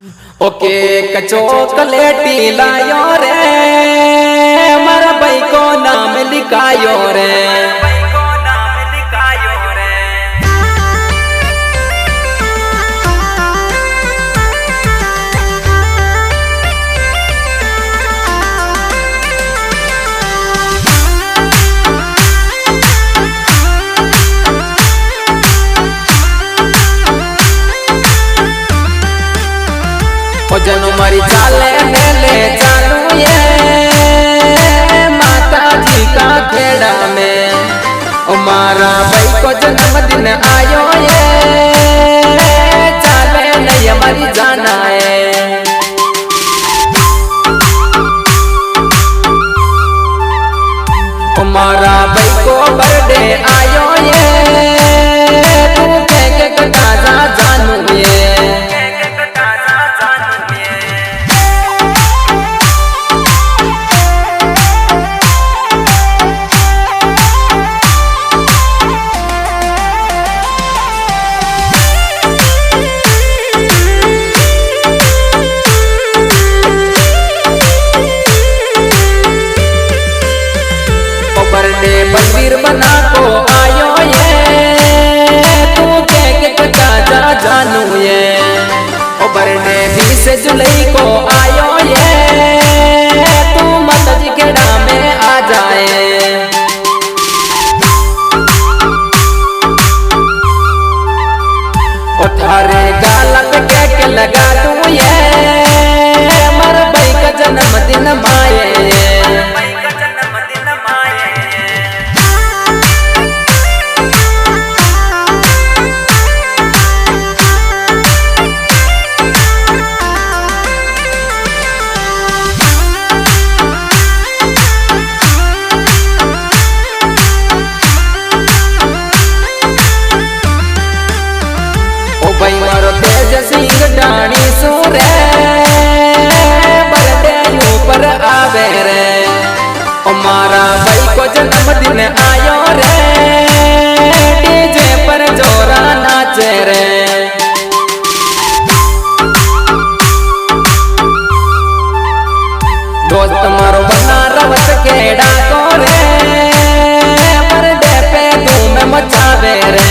Okay चॉकलेटी लायो रे मारा भाई को नाम लिखायो रे। जनु मरी चाले मेले चालू ये माता जी का खेड़ा में मारा भाई को जन्मदिन आयो ये चाले नहीं मरी जाना है। मारा भाई को बर्थडे आयो ये तू के ताजा जानू ये। मंदिर बना को आयो ये तू के ताजा जानू ये। ओ बर्थडे 20 जुलाई को आयो ये तू माता जी के डाम में आ जाए। थारे गाला पे केक लगा दूं ये मर भाई का जन्मदिन माए। डाणी सूरे बर्थडे ऊपर आवे रे ओ मारा भाई को जन्मदिन आयो रे डीजे पर जोरा नाचे रे। दोस्त मारो बना रवत के डाको रे बर्थडे पे धूम मचावे रे।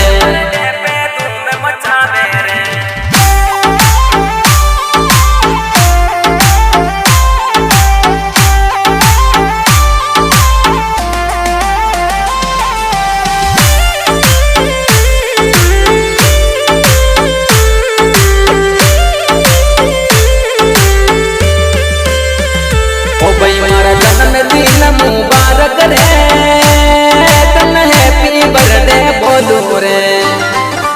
जन्मदिन मुबारक रे तन हैप्पी बर्थडे बोलू रे।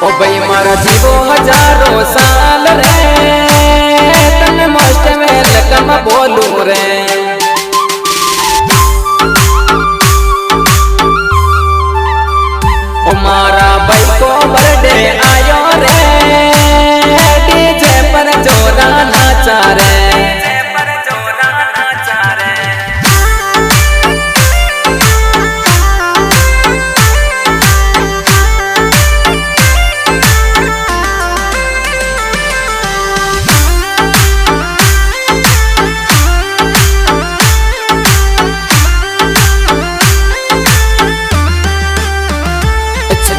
ओ भाई मारा जीवो हजारों साल रे तन मोस्ट वेलकम बोलू रे। ओ मारा भाई को बर्थडे आयो रे डीजे पर जोरा नाचा रे।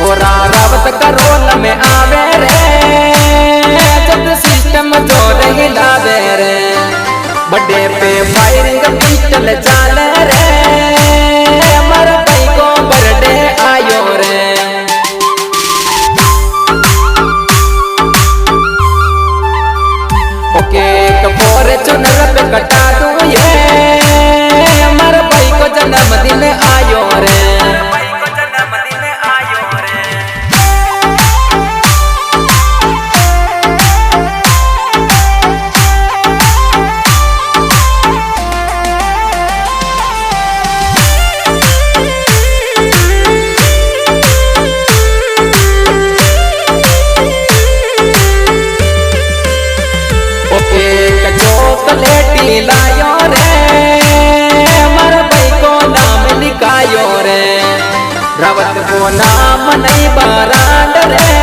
छोरा रावत करोल में आवे रे जब सिस्टम जोर हिलावे रे बड़े पे फायरिंग पिस्टल चाले रे मर भाई को बर्थडे आयो रे। ओके कपोर चुनर पे कटा दूं ये मर भाई को जन्मदिन आयो रे। चॉकलेटी लायो रे मर भाई को नाम लिखायो रे। रावत को नाम नहीं बरांड रे